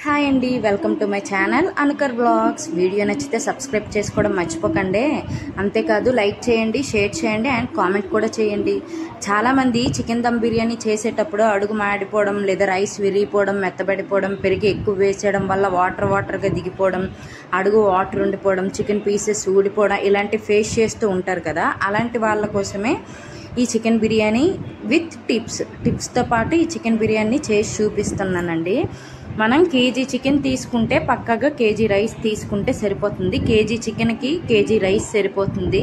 Hi అండి, welcome to my channel Anukar vlogs. Video నచ్చితే subscribe చేసుకోవడం మర్చిపోకండి. అంతేకాదు లైక్ చేయండి, షేర్ చేయండి అండ్ కామెంట్ కూడా చేయండి. చాలామంది చికెన్ దమ్ బిర్యానీ చేసేటప్పుడు అడుగు మాడిపోవడం లేదా రైస్ విరిగిపోవడం, మెత్తబడిపోవడం, పెరిగి ఎక్కువ వేసేయడం వల్ల వాటర్గా దిగిపోవడం, అడుగు వాటర్ ఉండిపోవడం, చికెన్ పీసెస్ ఊడిపోవడం ఇలాంటి ఫేస్ చేస్తూ ఉంటారు కదా. అలాంటి వాళ్ళ కోసమే ఈ చికెన్ బిర్యానీ విత్ టిప్స్తో పాటు ఈ చికెన్ బిర్యానీ చేసి చూపిస్తున్నానండి. మనం కేజీ చికెన్ తీసుకుంటే పక్కగా కేజీ రైస్ తీసుకుంటే సరిపోతుంది. కేజీ చికెన్కి కేజీ రైస్ సరిపోతుంది.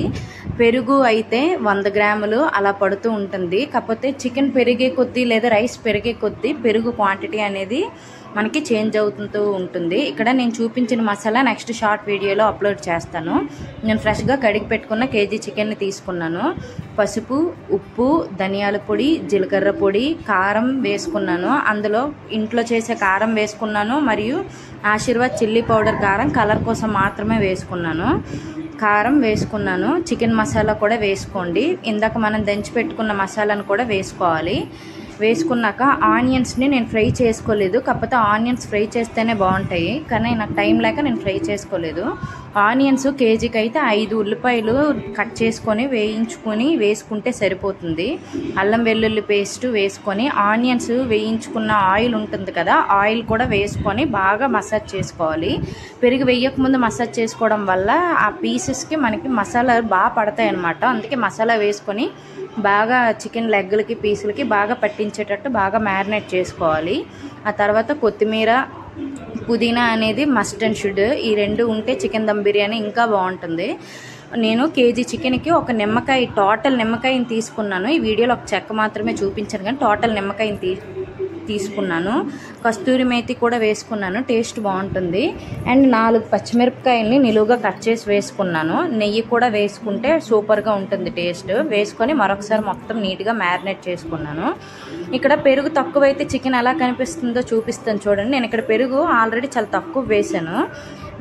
పెరుగు అయితే 100 గ్రాములు అలా పడుతూ ఉంటుంది. కాకపోతే చికెన్ పెరిగే కొద్దీ లేదా రైస్ పెరిగే కొద్దీ పెరుగు క్వాంటిటీ అనేది మనకి చేంజ్ అవుతూ ఉంటుంది. ఇక్కడ నేను చూపించిన మసాలా నెక్స్ట్ షార్ట్ వీడియోలో అప్లోడ్ చేస్తాను. నేను ఫ్రెష్గా కడిగి పెట్టుకున్న కేజీ చికెన్ని తీసుకున్నాను. పసుపు, ఉప్పు, ధనియాల పొడి, జీలకర్ర పొడి, కారం వేసుకున్నాను. అందులో ఇంట్లో చేసే కారం వేసుకున్నాను మరియు ఆశీర్వాద్ చిల్లీ పౌడర్ కారం కలర్ కోసం మాత్రమే వేసుకున్నాను. కారం వేసుకున్నాను. చికెన్ మసాలా కూడా వేసుకోండి. ఇందాక మనం దంచి పెట్టుకున్న మసాలాను కూడా వేసుకోవాలి. వేసుకున్నాక ఆనియన్స్ని నేను ఫ్రై చేసుకోలేదు. కాకపోతే ఆనియన్స్ ఫ్రై చేస్తేనే బాగుంటాయి, కానీ నాకు టైం లేక నేను ఫ్రై చేసుకోలేదు. ఆనియన్స్ కేజీకి అయితే 5 ఉల్లిపాయలు కట్ చేసుకొని వేయించుకొని వేసుకుంటే సరిపోతుంది. అల్లం వెల్లుల్లి పేస్ట్ వేసుకొని ఆనియన్స్ వేయించుకున్న ఆయిల్ ఉంటుంది కదా, ఆయిల్ కూడా వేసుకొని బాగా మసాజ్ చేసుకోవాలి. పెరుగు వేయకముందు మసాజ్ చేసుకోవడం వల్ల ఆ పీసెస్కి మనకి మసాలా బాగా పడతాయి అన్నమాట. అందుకే మసాలా వేసుకొని బాగా చికెన్ లెగ్లకి పీసులకి బాగా పట్టించేటట్టు బాగా మ్యారినేట్ చేసుకోవాలి. ఆ తర్వాత కొత్తిమీర, పుదీనా అనేది మస్ట్ అండ్ షుడ్. ఈ రెండు ఉంటే చికెన్ దమ్ బిర్యానీ ఇంకా బాగుంటుంది. నేను కేజీ చికెన్కి ఒక నిమ్మకాయ, టోటల్ నిమ్మకాయని తీసుకున్నాను. ఈ వీడియోలో ఒక చెక్క మాత్రమే చూపించాను, కానీ టోటల్ నిమ్మకాయని తీసుకున్నాను. కస్తూరి మేతి కూడా వేసుకున్నాను, టేస్ట్ బాగుంటుంది. అండ్ 4 పచ్చిమిరపకాయలని నిలువుగా కట్ చేసి వేసుకున్నాను. నెయ్యి కూడా వేసుకుంటే సూపర్గా ఉంటుంది టేస్ట్. వేసుకొని మరొకసారి మొత్తం నీట్గా మ్యారినేట్ చేసుకున్నాను. ఇక్కడ పెరుగు తక్కువైతే చికెన్ ఎలా కనిపిస్తుందో చూపిస్తాను చూడండి. నేను ఇక్కడ పెరుగు ఆల్రెడీ చాలా తక్కువ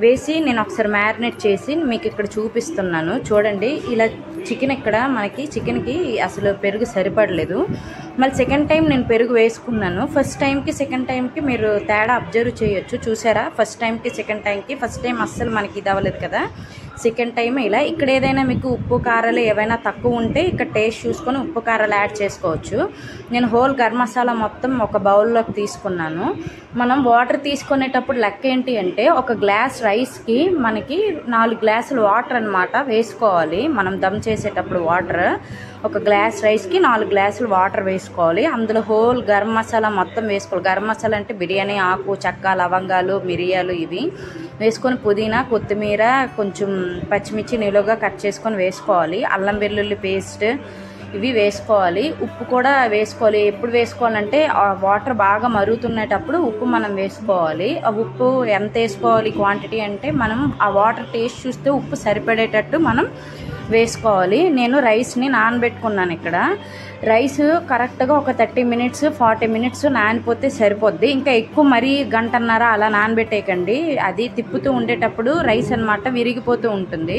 వేసి నేను ఒకసారి మ్యారినేట్ చేసి మీకు ఇక్కడ చూపిస్తున్నాను చూడండి. ఇలా చికెన్ ఇక్కడ మనకి చికెన్కి అసలు పెరుగు సరిపడలేదు. మళ్ళీ సెకండ్ టైం నేను పెరుగు వేసుకున్నాను. ఫస్ట్ టైంకి సెకండ్ టైంకి మీరు తేడా అబ్జర్వ్ చేయొచ్చు. చూసారా, ఫస్ట్ టైంకి సెకండ్ టైంకి. ఫస్ట్ టైం అస్సలు మనకి ఇది అవ్వలేదు కదా, సెకండ్ టైం ఇలా. ఇక్కడ ఏదైనా మీకు ఉప్పు కారాలు ఏవైనా తక్కువ ఉంటే ఇక్కడ టేస్ట్ చూసుకొని ఉప్పు కారాలు యాడ్ చేసుకోవచ్చు. నేను హోల్ గరం మసాలా మొత్తం ఒక బౌల్లోకి తీసుకున్నాను. మనం వాటర్ తీసుకునేటప్పుడు లెక్క ఏంటి అంటే, ఒక గ్లాస్ రైస్కి మనకి 4 గ్లాసులు వాటర్ అన్నమాట వేసుకోవాలి. మనం దమ్ చేసేటప్పుడు వాటర్ ఒక గ్లాస్ రైస్కి 4 గ్లాసులు వాటర్ వేసుకోవాలి. అందులో హోల్ గరం మసాలా మొత్తం వేసుకోవాలి. గరం మసాలా అంటే బిర్యానీ ఆకు, చెక్క, లవంగాలు, మిరియాలు ఇవి వేసుకొని పుదీనా, కొత్తిమీర, కొంచెం పచ్చిమిర్చి నిలువుగా కట్ చేసుకొని వేసుకోవాలి. అల్లం వెల్లుల్లి పేస్ట్ ఇవి వేసుకోవాలి. ఉప్పు కూడా వేసుకోవాలి. ఎప్పుడు వేసుకోవాలంటే వాటర్ బాగా మరుగుతున్నప్పుడు ఉప్పు మనం వేసుకోవాలి. ఆ ఉప్పు ఎంత వేసుకోవాలి క్వాంటిటీ అంటే, మనం ఆ వాటర్ టేస్ట్ చూస్తే ఉప్పు సరిపడేటట్టు మనం వేసుకోవాలి. నేను రైస్ని నానబెట్టుకున్నాను. ఇక్కడ రైస్ కరెక్ట్గా ఒక 30 మినిట్స్ 40 మినిట్స్ నానిపోతే సరిపోద్ది. ఇంకా ఎక్కువ మరీ గంటన్నర అలా నానబెట్టేయకండి. అది తిప్పుతూ ఉండేటప్పుడు రైస్ అన్నమాట విరిగిపోతూ ఉంటుంది.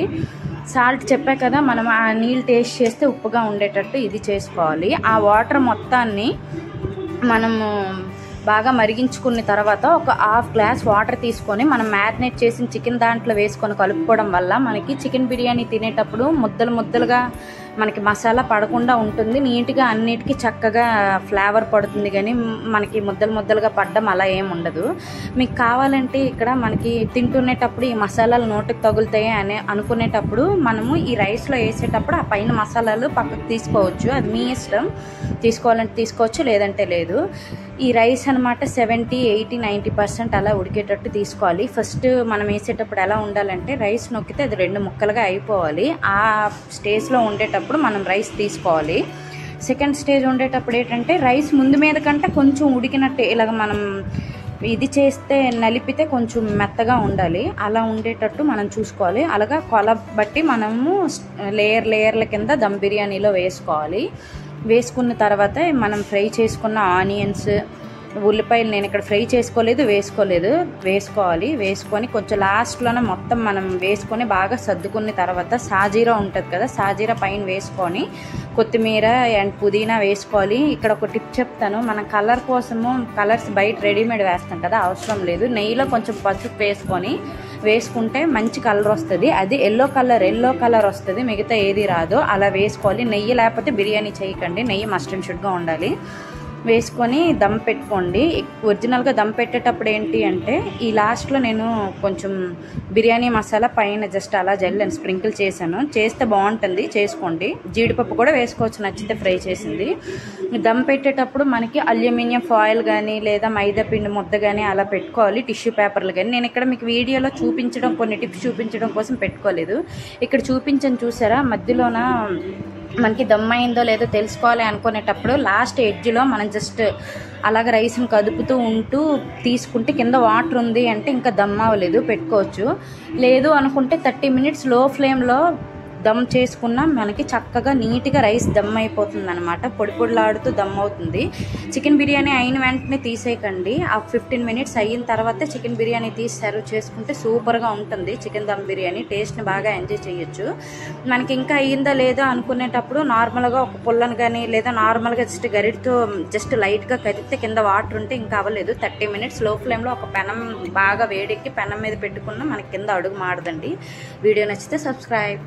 సాల్ట్ చెప్పా కదా, మనం ఆ నీళ్ళు టేస్ట్ చేస్తే ఉప్పుగా ఉండేటట్టు ఇది చేసుకోవాలి. ఆ వాటర్ మొత్తాన్ని మనము బాగా మరిగించుకున్న తర్వాత ఒక 1/2 గ్లాస్ వాటర్ తీసుకొని మనం మ్యారినేట్ చేసిన చికెన్ దాంట్లో వేసుకొని కలుపుకోవడం వల్ల మనకి చికెన్ బిర్యానీ తినేటప్పుడు ముద్దలుగా మనకి మసాలా పడకుండా ఉంటుంది. నీట్గా అన్నిటికీ చక్కగా ఫ్లేవర్ పడుతుంది, కానీ మనకి ముద్దలుగా పడడం అలా ఏం ఉండదు. మీకు కావాలంటే ఇక్కడ మనకి తింటునేటప్పుడు ఈ మసాలాలు నోటికి తగులుతాయి అని అనుకునేటప్పుడు మనము ఈ రైస్లో వేసేటప్పుడు ఆ పైన మసాలాలు పక్కకు తీసుకోవచ్చు. అది మీ ఇష్టం, తీసుకోవాలంటే తీసుకోవచ్చు, లేదంటే లేదు. ఈ రైస్ అనమాట 70, 80, 90% అలా ఉడికేటట్టు తీసుకోవాలి. ఫస్ట్ మనం వేసేటప్పుడు ఎలా ఉండాలంటే, రైస్ నొక్కితే అది 2 ముక్కలుగా అయిపోవాలి. ఆ స్టేజ్లో ఉండేటప్పుడు మనం రైస్ తీసుకోవాలి. సెకండ్ స్టేజ్ ఉండేటప్పుడు ఏంటంటే, రైస్ ముందు మీద కంటే కొంచెం ఉడికినట్టే ఇలాగ మనం ఇది చేస్తే నలిపితే కొంచెం మెత్తగా ఉండాలి. అలా ఉండేటట్టు మనం చూసుకోవాలి. అలాగా కొల బట్టి మనము లేయర్ల కింద దమ్ బిర్యానీలో వేసుకోవాలి. వేసుకున్న తర్వాత మనం ఫ్రై చేసుకున్న ఆనియన్స్, ఉల్లిపాయలు నేను ఇక్కడ ఫ్రై చేసుకోలేదు, వేసుకోవాలి. వేసుకొని కొంచెం లాస్ట్లోనే మొత్తం మనం వేసుకొని బాగా సర్దుకున్న తర్వాత సాజీరా ఉంటుంది కదా, సాజీరా పైన వేసుకొని కొత్తిమీర అండ్ పుదీనా వేసుకోవాలి. ఇక్కడ ఒక టిప్ చెప్తాను, మనం కలర్ కోసము కలర్స్ బయట రెడీమేడ్ వేస్తాం కదా, అవసరం లేదు. నెయ్యిలో కొంచెం పసుపు వేసుకుంటే మంచి కలర్ వస్తుంది. అది ఎల్లో కలర్ వస్తుంది, మిగతా ఏది రాదు. అలా వేసుకోవాలి. నెయ్యి లేకపోతే బిర్యానీ చేయకండి, నెయ్యి మస్ట్ అండ్ షుడ్గా ఉండాలి. వేసుకొని దమ్ పెట్టుకోండి. ఒరిజినల్గా దమ్ పెట్టేటప్పుడు ఏంటి అంటే ఈ లాస్ట్లో నేను కొంచెం బిర్యానీ మసాలా పైన జస్ట్ అలా జల్లని స్ప్రింకిల్ చేస్తే బాగుంటుంది, చేసుకోండి. జీడిపప్పు కూడా వేసుకోవచ్చు నచ్చితే ఫ్రై చేసింది. దమ్ పెట్టేటప్పుడు మనకి అల్యూమినియం ఫాయిల్ కానీ లేదా మైదా పిండి ముద్ద కానీ అలా పెట్టుకోవాలి, టిష్యూ పేపర్లు కానీ. నేను ఇక్కడ మీకు వీడియోలో కొన్ని టిప్స్ చూపించడం కోసం పెట్టుకోలేదు. ఇక్కడ చూసారా, మధ్యలోన మనకి దమ్ అయిందో లేదో తెలుసుకోవాలి అనుకునేటప్పుడు లాస్ట్ ఎడ్జ్లో మనం జస్ట్ అలాగ రైస్ని కదుపుతూ తీసుకుంటే కింద వాటర్ ఉంది అంటే ఇంకా దమ్ అవ్వలేదు, పెట్టుకోవచ్చు. లేదు అనుకుంటే 30 minutes లో ఫ్లేమ్లో దమ్ చేసుకున్నా మనకి చక్కగా నీట్గా రైస్ దమ్ అయిపోతుంది అనమాట, పొడిలాడుతూ దమ్ అవుతుంది. చికెన్ బిర్యానీ అయిన వెంటనే తీసేయకండి, ఆ 15 minutes అయిన తర్వాత చికెన్ బిర్యానీ తీసి సర్వ్ చేసుకుంటే సూపర్గా ఉంటుంది. చికెన్ దమ్ బిర్యానీ టేస్ట్ని బాగా ఎంజాయ్ చేయొచ్చు. మనకి ఇంకా అయ్యిందా లేదా అనుకునేటప్పుడు నార్మల్గా ఒక పుల్లను కానీ లేదా నార్మల్గా జస్ట్ గరిటితో జస్ట్ లైట్గా కదిపితే కింద వాటర్ ఉంటే ఇంకా అవ్వలేదు. 30 minutes లో ఫ్లేమ్లో ఒక పెనం బాగా వేడెక్కి పెనం మీద పెట్టుకున్నా మనకి కింద అడుగు మాడదండి. వీడియో నచ్చితే సబ్స్క్రైబ్.